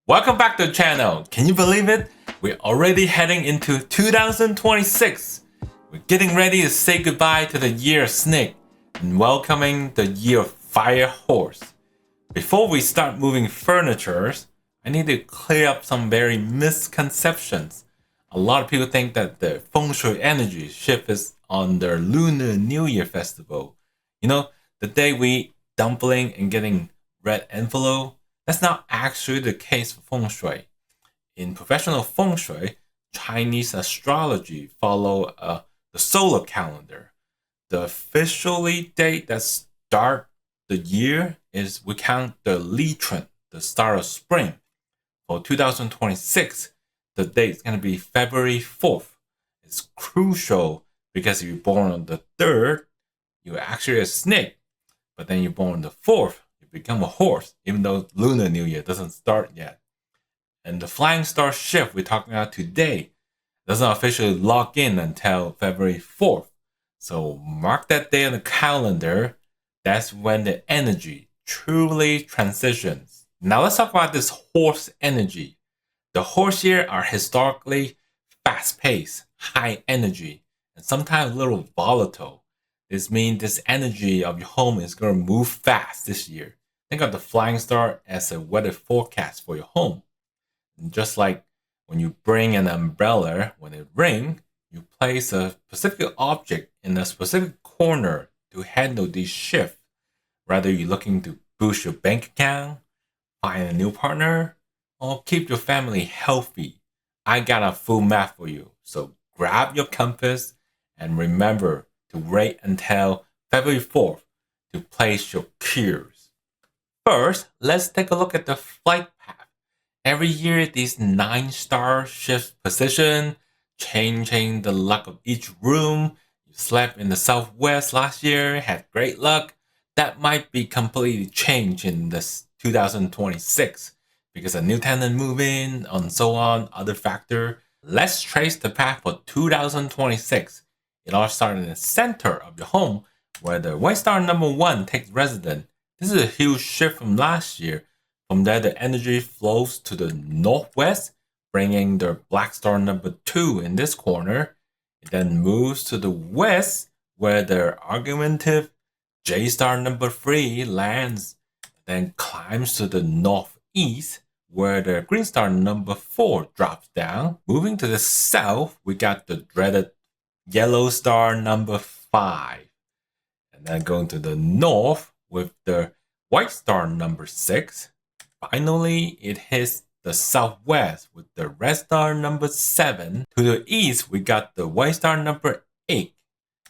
Welcome back to the channel. Can you believe it? We're already heading into 2026. We're getting ready to say goodbye to the year of snake and welcoming the year of fire horse. Before we start moving furniture, I need to clear up some very misconceptions. A lot of people think that the Feng Shui energy shift is on their Lunar New Year festival. You know, the day we eat dumpling and getting red envelope. That's not actually the case for Feng Shui. In professional Feng Shui, Chinese astrology follow the solar calendar. The officially date that start the year is we count the Li Chun, the start of spring. For 2026, the date is going to be February 4th. It's crucial because if you're born on the 3rd, you're actually a snake. But then you're born on the 4th, become a horse, even though Lunar New Year doesn't start yet. And the Flying Star shift we're talking about today doesn't officially lock in until February 4th. So mark that day on the calendar. That's when the energy truly transitions. Now let's talk about this horse energy. The horse year are historically fast-paced, high energy, and sometimes a little volatile. This means this energy of your home is going to move fast this year. Think of the flying star as a weather forecast for your home. And just like when you bring an umbrella, when it rains, you place a specific object in a specific corner to handle this shift. Whether you're looking to boost your bank account, find a new partner, or keep your family healthy, I got a full map for you. So grab your compass and remember to wait until February 4th to place your cues. First, let's take a look at the flight path. Every year, these 9 stars shift position, changing the luck of each room. You slept in the southwest last year, had great luck. That might be completely changed in this 2026 because a new tenant moved in and so on, other factor. Let's trace the path for 2026. It all starts in the center of your home where the white star number 1 takes residence. This is a huge shift from last year. From there, the energy flows to the northwest, bringing the black star number 2 in this corner. It then moves to the west, where the argumentative J star number 3 lands, then climbs to the northeast, where the green star number 4 drops down. Moving to the south, we got the dreaded yellow star number 5. And then going to the north, with the white star number 6. Finally, it hits the southwest with the red star number 7. To the east, we got the white star number 8.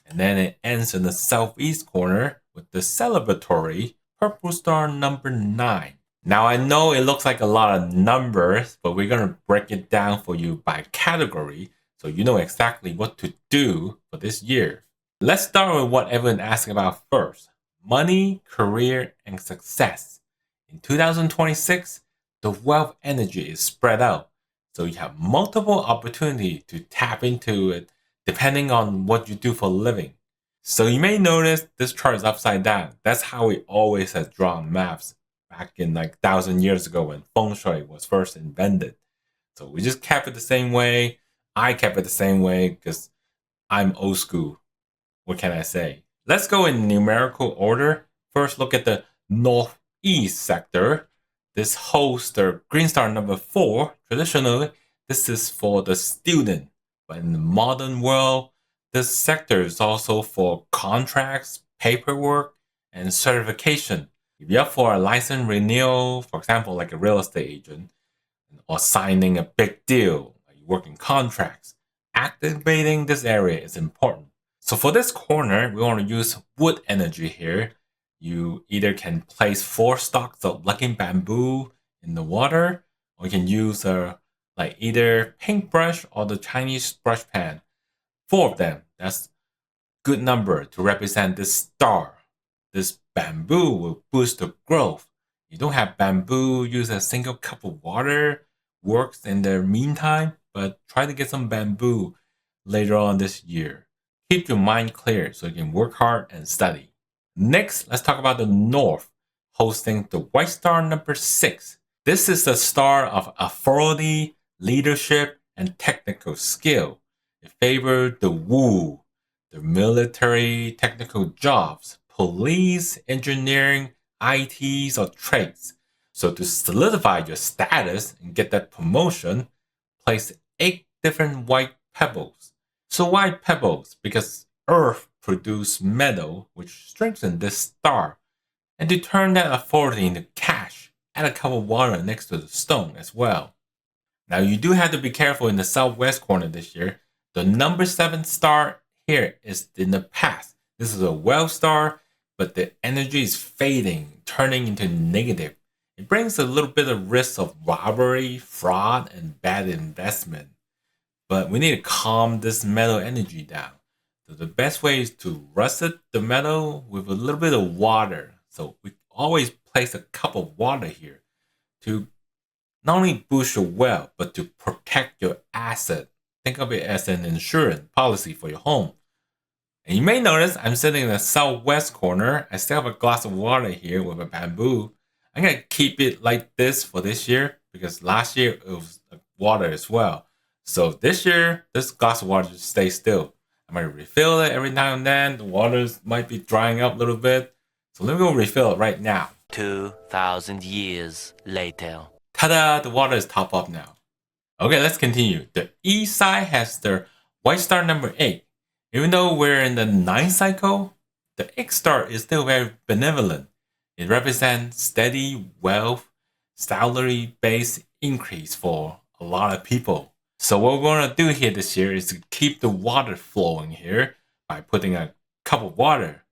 And then it ends in the southeast corner with the celebratory purple star number 9. Now I know it looks like a lot of numbers, but we're going to break it down for you by category so you know exactly what to do for this year. Let's start with what everyone asks about first. Money, career, and success. In 2026, the wealth energy is spread out, so you have multiple opportunities to tap into it depending on what you do for a living. So you may notice this chart is upside down. That's how we always have drawn maps back in like 1,000 years ago when Feng Shui was first invented. So we just kept it the same way. I kept it the same way because I'm old school. What can I say? Let's go in numerical order. First, look at the northeast sector. This holds the green star number 4. Traditionally, this is for the student. But in the modern world, this sector is also for contracts, paperwork, and certification. If you're up for a license renewal, for example, like a real estate agent, or signing a big deal, like you work in contracts, activating this area is important. So for this corner, we want to use wood energy here. You either can place 4 stalks of lucky bamboo in the water, or you can use like either paintbrush or the Chinese brush pen. 4 of them, that's good number to represent this star. This bamboo will boost the growth. You don't have bamboo, use a single cup of water, works in the meantime, but try to get some bamboo later on this year. Keep your mind clear so you can work hard and study. Next, let's talk about the north, hosting the white star number 6. This is the star of authority, leadership, and technical skill. It favored the Wu, the military technical jobs, police, engineering, ITs, or trades. So to solidify your status and get that promotion, place 8 different white pebbles. So why pebbles? Because Earth produced metal which strengthened this star. And to turn that authority into cash, add a cup of water next to the stone as well. Now you do have to be careful in the southwest corner this year. The number 7 star here is in the past. This is a well star, but the energy is fading, turning into negative. It brings a little bit of risk of robbery, fraud, and bad investment. But we need to calm this metal energy down. So the best way is to russet the metal with a little bit of water. So we always place a cup of water here to not only boost your wealth, but to protect your asset. Think of it as an insurance policy for your home. And you may notice I'm sitting in the southwest corner. I still have a glass of water here with a bamboo. I'm going to keep it like this for this year because last year it was water as well. So this year, this glass of water just stays still. I might refill it every now and then. The water might be drying up a little bit. So let me go refill it right now. 2,000 years later. Ta-da! The water is top up now. Okay, let's continue. The east side has the white star number 8. Even though we're in the 9th cycle, the 8th star is still very benevolent. It represents steady wealth, salary-based increase for a lot of people. So what we're going to do here this year is to keep the water flowing here by putting a cup of water,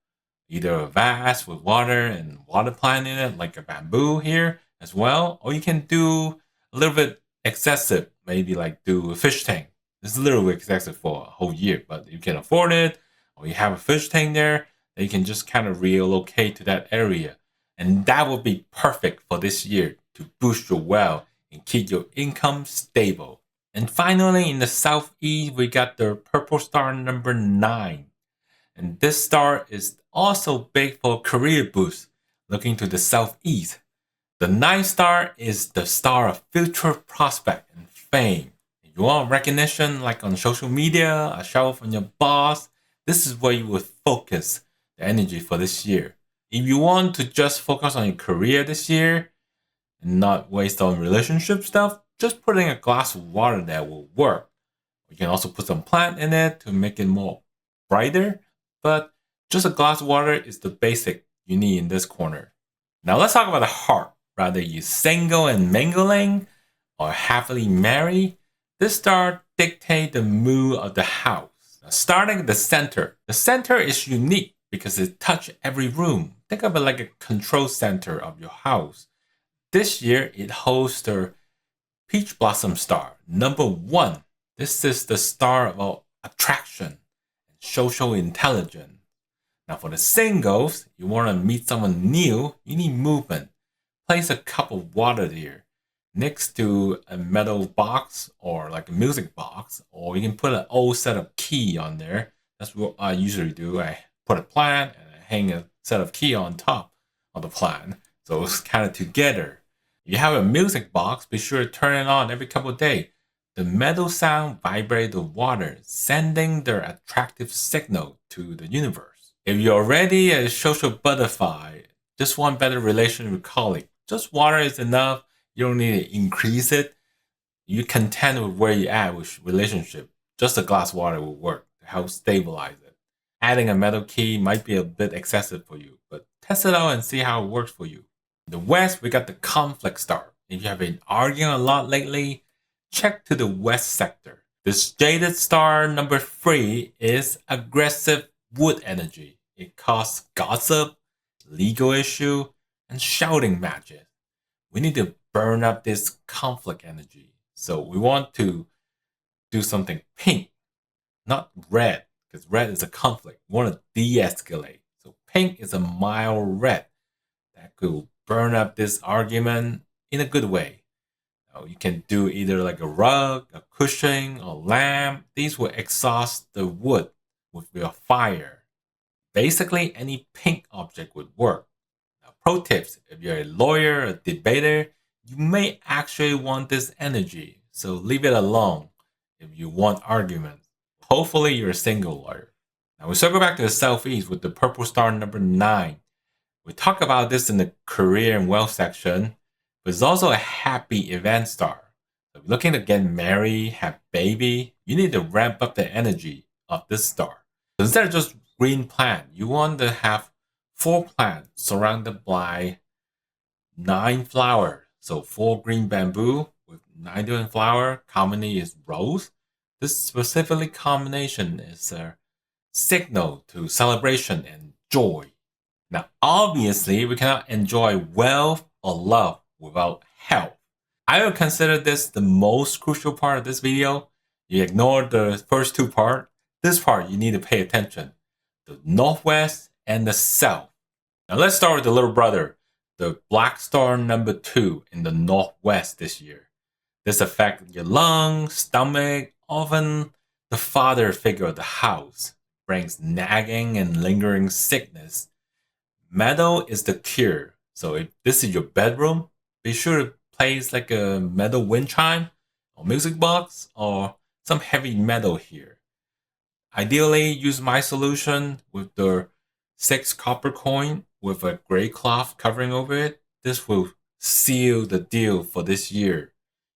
either a vase with water and water plant in it, like a bamboo here as well, or you can do a little bit excessive, maybe like do a fish tank. This is a little bit excessive for a whole year, but you can afford it, or you have a fish tank there, then you can just kind of relocate to that area. And that would be perfect for this year to boost your wealth and keep your income stable. And finally, in the southeast, we got the purple star number 9. And this star is also big for career boost. Looking to the southeast, the 9th star is the star of future prospect and fame. If you want recognition like on social media, a shout out from your boss, this is where you would focus the energy for this year. If you want to just focus on your career this year and not waste on relationship stuff, just putting a glass of water there will work. You can also put some plant in it to make it more brighter, but just a glass of water is the basic you need in this corner. Now let's talk about the heart. Rather you single and mingling or happily married, this star dictates the mood of the house. Now, starting at the center is unique because it touches every room. Think of it like a control center of your house. This year it holds the Peach Blossom Star, number 1. This is the star of attraction and social intelligence. Now for the singles, you want to meet someone new, you need movement. Place a cup of water there next to a metal box or like a music box, or you can put an old set of key on there. That's what I usually do. I put a plant and I hang a set of key on top of the plant. So it's kind of together. If you have a music box, be sure to turn it on every couple of days. The metal sound vibrates the water, sending their attractive signal to the universe. If you're already a social butterfly, just want better relation with colleagues, just water is enough. You don't need to increase it. You're content with where you're at with relationship. Just a glass of water will work to help stabilize it. Adding a metal key might be a bit excessive for you, but test it out and see how it works for you. In the West, we got the conflict star. If you have been arguing a lot lately, check to the West sector. This jaded star number 3 is aggressive wood energy. It causes gossip, legal issue, and shouting matches. We need to burn up this conflict energy. So we want to do something pink, not red, because red is a conflict. We want to de-escalate. So pink is a mild red that could burn up this argument in a good way. Now, you can do either like a rug, a cushion, a lamp. These will exhaust the wood with your fire. Basically, any pink object would work. Now, pro tips, if you're a lawyer, a debater, you may actually want this energy, so leave it alone if you want arguments. Hopefully you're a single lawyer. Now we circle back to the southeast with the purple star number 9. We talk about this in the career and wealth section, but it's also a happy event star. So if you're looking to get married, have baby, you need to ramp up the energy of this star. So instead of just green plant, you want to have 4 plants surrounded by 9 flowers. So 4 green bamboo with 9 different flowers. Commonly is rose. This specifically combination is a signal to celebration and joy. Now, obviously, we cannot enjoy wealth or love without health. I would consider this the most crucial part of this video. You ignore the first 2 parts. This part you need to pay attention. The northwest and the south. Now let's start with the little brother, the black star number 2 in the northwest this year. This affects your lungs, stomach, often the father figure of the house. Brings nagging and lingering sickness. Metal is the cure. So if this is your bedroom, be sure to place like a metal wind chime or music box or some heavy metal here. Ideally, use my solution with the 6 copper coin with a gray cloth covering over it. This will seal the deal for this year.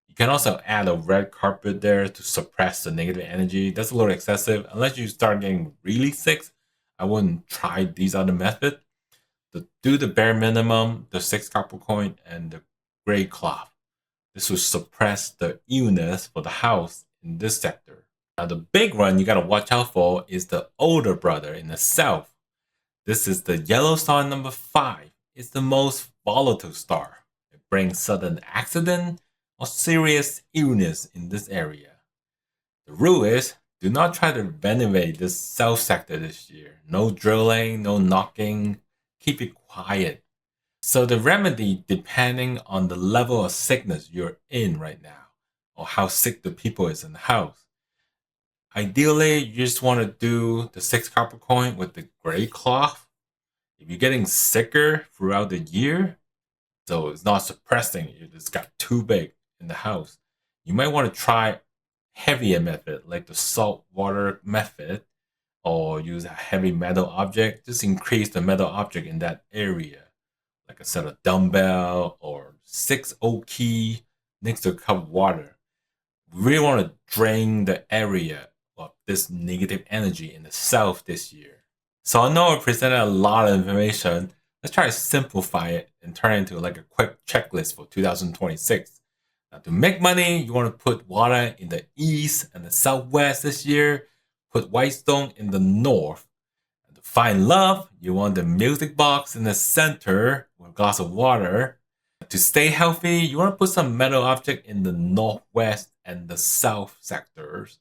You can also add a red carpet there to suppress the negative energy. That's a little excessive. Unless you start getting really sick, I wouldn't try these other methods. Do the bare minimum, the 6 copper coin and the gray cloth. This will suppress the illness for the house in this sector. Now the big one you gotta watch out for is the older brother in the south. This is the yellow star number 5. It's the most volatile star. It brings sudden accident or serious illness in this area. The rule is, do not try to renovate this south sector this year. No drilling, no knocking, keep it quiet. So the remedy depending on the level of sickness you're in right now or how sick the people is in the house. Ideally, you just want to do the 6 copper coin with the gray cloth. If you're getting sicker throughout the year, so it's not suppressing, it just got too big in the house, you might want to try heavier method like the salt water method or use a heavy metal object. Just increase the metal object in that area, like a set of dumbbell or 6 oak key next to a cup of water. We really want to drain the area of this negative energy in the south this year. So I know I presented a lot of information. Let's try to simplify it and turn it into like a quick checklist for 2026. Now to make money, you want to put water in the east and the southwest this year. Put white stone in the north. And to find love, you want the music box in the center with a glass of water. To stay healthy, you want to put some metal object in the northwest and the south sectors.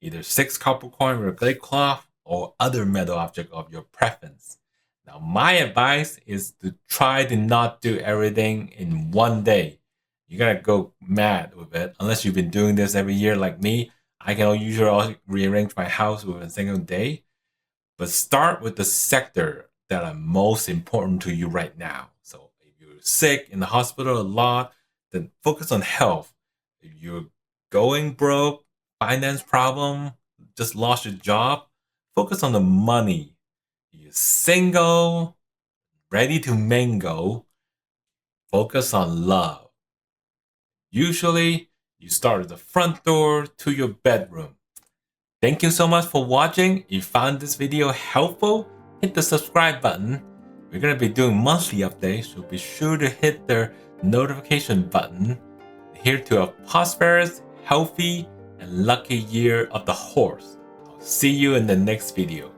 Either 6 copper coin with a gray cloth or other metal object of your preference. Now my advice is to try to not do everything in one day. You gotta go mad with it. Unless you've been doing this every year like me, I can usually rearrange my house with a single day. But start with the sector that are most important to you right now. So if you're sick in the hospital a lot, then focus on health. If you're going broke, finance problem, just lost your job, focus on the money. If you're single, ready to mingle, focus on love. Usually, you start at the front door to your bedroom. Thank you so much for watching. If you found this video helpful, hit the subscribe button. We're going to be doing monthly updates, so be sure to hit the notification button. Here to a prosperous, healthy, and lucky year of the horse. I'll see you in the next video.